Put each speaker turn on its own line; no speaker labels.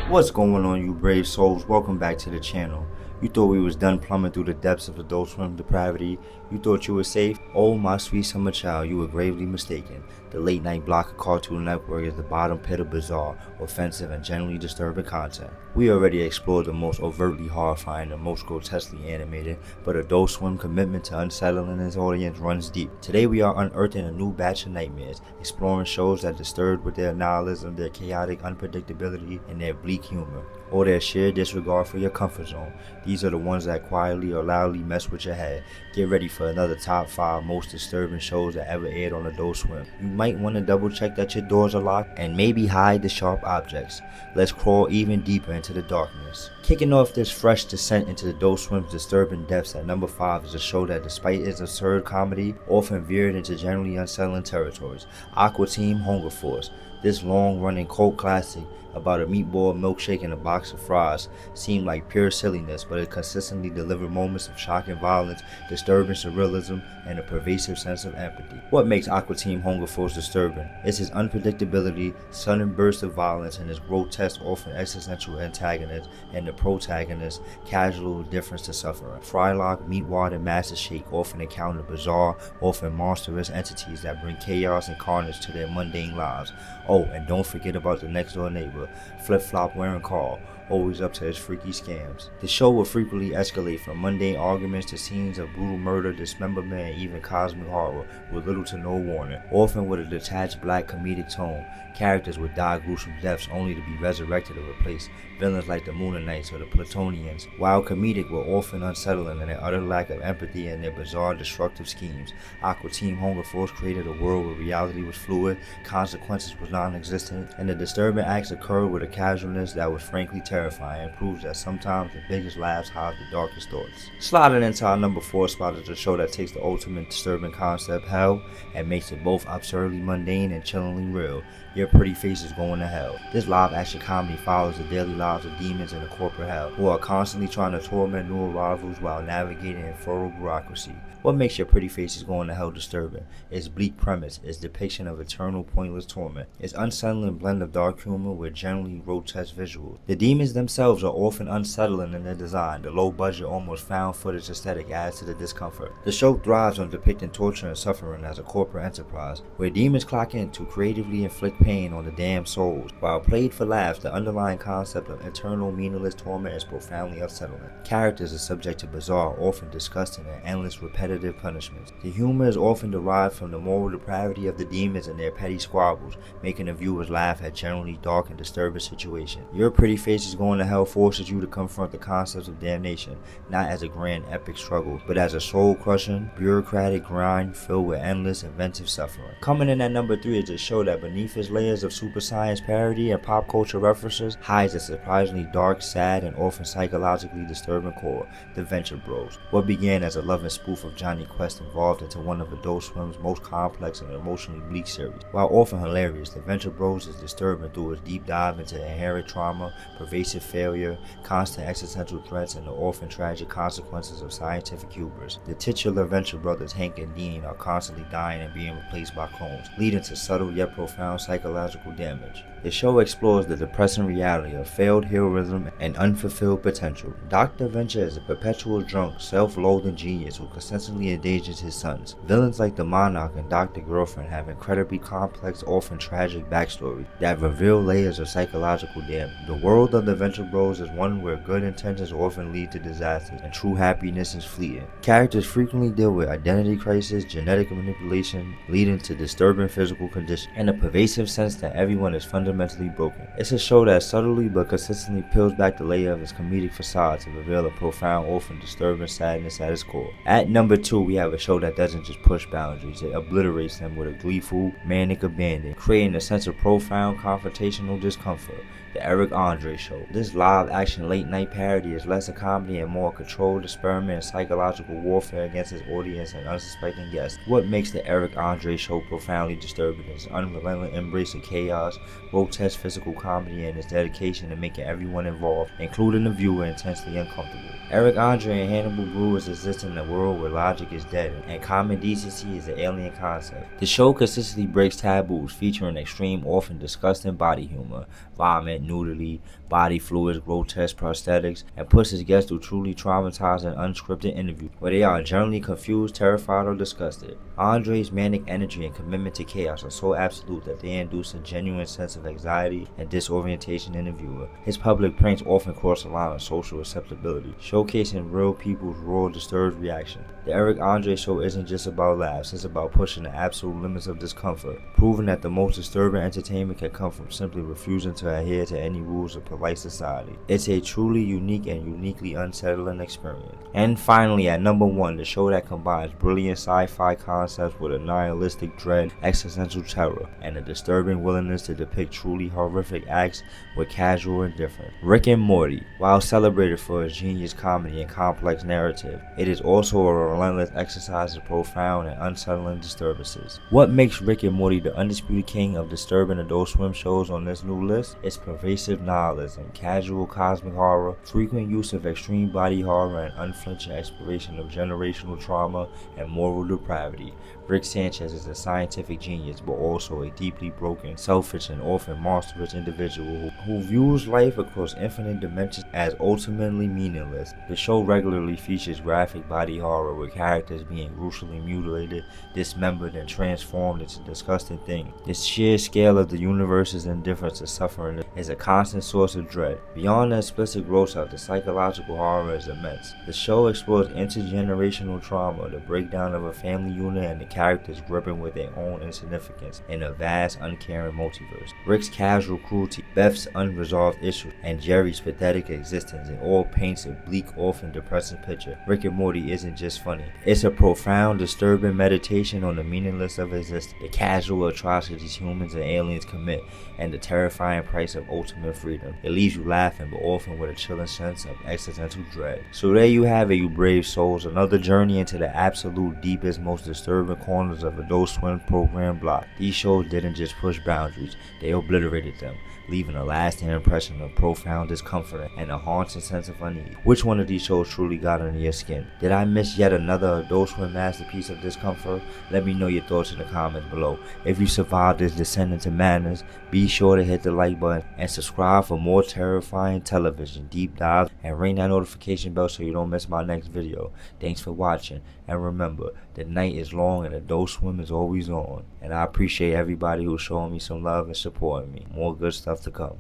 What's going on, you brave souls? Welcome back to the channel. You thought we was done plumbing through the depths of Adult Swim depravity? You thought you were safe? Oh, my sweet summer child, you were gravely mistaken. The late night block of Cartoon Network is the bottom pit of bizarre, offensive, and generally disturbing content. We already explored the most overtly horrifying and most grotesquely animated, but Adult Swim commitment to unsettling its audience runs deep. Today we are unearthing a new batch of nightmares, exploring shows that disturb with their nihilism, their chaotic unpredictability, and their bleak humor, or their sheer disregard for your comfort zone. These are the ones that quietly or loudly mess with your head. Get ready for another top 5 most disturbing shows that ever aired on Adult Swim. You might want to double check that your doors are locked and maybe hide the sharp objects. Let's crawl even deeper into the darkness. Kicking off this fresh descent into Adult Swim's disturbing depths at number 5 is a show that, despite its absurd comedy, often veered into generally unsettling territories. Aqua Team Hunger Force. This long-running cult classic about a meatball milkshake and a box of fries seemed like pure silliness, but it consistently delivered moments of shocking violence, disturbing surrealism, and a pervasive sense of empathy. What makes Aqua Team Hunger Force disturbing is its unpredictability, sudden bursts of violence, and its grotesque, often existential antagonist and the protagonist's casual indifference to suffering. Frylock, Meatwad, and Master Shake often encounter bizarre, often monstrous entities that bring chaos and carnage to their mundane lives. Oh, and don't forget about the next door neighbor, flip-flop wearing Carl, always up to his freaky scams. The show will frequently escalate from mundane arguments to scenes of brutal murder, dismemberment, and even cosmic horror with little to no warning. Often with a detached black comedic tone, characters would die gruesome deaths only to be resurrected or replaced. Villains like the Moonanites or the Plutonians, while comedic, were often unsettling in their utter lack of empathy and their bizarre destructive schemes. Aqua Team Hunger Force created a world where reality was fluid, consequences was non-existent, and the disturbing acts occurred with a casualness that was frankly terrifying, and proves that sometimes the biggest laughs hide the darkest thoughts. Sliding into our number 4 spot is a show that takes the ultimate disturbing concept, hell, and makes it both absurdly mundane and chillingly real. Your Pretty Face is Going to Hell. This live-action comedy follows the daily lives of demons in the corporate hell, who are constantly trying to torment new arrivals while navigating infernal bureaucracy. What makes Your Pretty Face is Going to Hell disturbing? Its bleak premise, its depiction of eternal pointless torment, its unsettling blend of dark humor with generally grotesque visuals. The demons themselves are often unsettling in their design. The low-budget, almost found footage aesthetic adds to the discomfort. The show thrives on depicting torture and suffering as a corporate enterprise, where demons clock in to creatively inflict pain on the damned souls. While played for laughs, the underlying concept of eternal meaningless torment is profoundly unsettling. Characters are subject to bizarre, often disgusting, and endless repetitive punishments. The humor is often derived from the moral depravity of the demons and their petty squabbles, making the viewers laugh at generally dark and disturbing situations. Your Pretty Face is Going to Hell forces you to confront the concepts of damnation, not as a grand epic struggle, but as a soul-crushing, bureaucratic grind filled with endless inventive suffering. Coming in at number 3 is a show that, beneath its layers of super science parody and pop culture references, hides a surprisingly dark, sad, and often psychologically disturbing core, The Venture Bros. What began as a loving spoof of Johnny Quest evolved into one of Adult Swim's most complex and emotionally bleak series. While often hilarious, The Venture Bros is disturbing through its deep dive into inherent trauma, pervasive failure, constant existential threats, and the often tragic consequences of scientific hubris. The titular Venture brothers, Hank and Dean, are constantly dying and being replaced by clones, leading to subtle yet profound psychological damage. The show explores the depressing reality of failed heroism and unfulfilled potential. Dr. Venture is a perpetual drunk, self-loathing genius who consistently endangers his sons. Villains like the Monarch and Dr. Girlfriend have incredibly complex, often tragic backstories that reveal layers of psychological damage. The world of the Venture Bros is one where good intentions often lead to disasters and true happiness is fleeting. Characters frequently deal with identity crisis, genetic manipulation, leading to disturbing physical conditions, and a pervasive sense that everyone is fundamentally broken. It's a show that subtly but consistently peels back the layer of its comedic facade to reveal a profound, often disturbing sadness at its core. At number 2, we have a show that doesn't just push boundaries, it obliterates them with a gleeful, manic abandon, creating a sense of profound confrontational discomfort. The Eric Andre Show. show. This live-action late-night parody is less a comedy and more a controlled experiment in psychological warfare against its audience and unsuspecting guests. What makes the Eric Andre show profoundly disturbing is unrelenting embrace of chaos, grotesque physical comedy, and its dedication to making everyone involved, including the viewer, intensely uncomfortable. Eric Andre and Hannibal Brewer's exist in a world where logic is dead and common decency is an alien concept. The show consistently breaks taboos, featuring extreme, often disgusting body humor, vomit, nudity, body fluids, grotesque prosthetics, and puts its guests through truly traumatizing unscripted interviews where they are generally confused, terrified, or disgusted. Andre's manic energy and commitment to chaos are so absolute that they induce a genuine sense of anxiety and disorientation in the viewer. His public pranks often cross the line of social acceptability, showcasing real people's raw, disturbed reaction. The Eric Andre show isn't just about laughs, it's about pushing the absolute limits of discomfort, proving that the most disturbing entertainment can come from simply refusing to adhere to any rules of polite society. It's a truly unique and uniquely unsettling experience. And finally, at number 1, the show that combines brilliant sci-fi concepts with a nihilistic dread, existential terror, and a disturbing willingness to depict truly horrific acts with casual indifference. Rick and Morty, while celebrated for its genius comedy and complex narrative, it is also a relentless exercise of profound and unsettling disturbances. What makes Rick and Morty the undisputed king of disturbing Adult Swim shows on this new list is pervasive nihilism, casual cosmic horror, frequent use of extreme body horror, and unflinching exploration of generational trauma and moral depravity. Rick Sanchez is a scientific genius, but also a deeply broken, selfish, and often monstrous individual who views life across infinite dimensions as ultimately meaningless. The show regularly features graphic body horror with characters being brutally mutilated, dismembered, and transformed into disgusting things. The sheer scale of the universe's indifference to suffering is a constant source of dread. Beyond the explicit gross-out, the psychological horror is immense. The show explores intergenerational trauma, the breakdown of a family unit, and the characters gripping with their own insignificance in a vast, uncaring multiverse. Rick's casual cruelty, Beth's unresolved issues, and Jerry's pathetic existence in all paints a bleak, often depressing picture. Rick and Morty isn't just funny. It's a profound, disturbing meditation on the meaningless of existence, the casual atrocities humans and aliens commit, and the terrifying price of ultimate freedom. It leaves you laughing, but often with a chilling sense of existential dread. So there you have it, you brave souls, another journey into the absolute deepest, most disturbing corners of Adult Swim program block. These shows didn't just push boundaries, they obliterated them, leaving a lasting impression of profound discomfort and a haunting sense of unease. Which one of these shows truly got under your skin? Did I miss yet another Adult Swim masterpiece of discomfort? Let me know your thoughts in the comments below. If you survived this descent into madness, be sure to hit the like button and subscribe for more terrifying television deep dives, and ring that notification bell so you don't miss my next video. Thanks for watching, and remember, the night is long and Adult Swim is always on. And I appreciate everybody who's showing me some love and supporting me. More good stuff to come.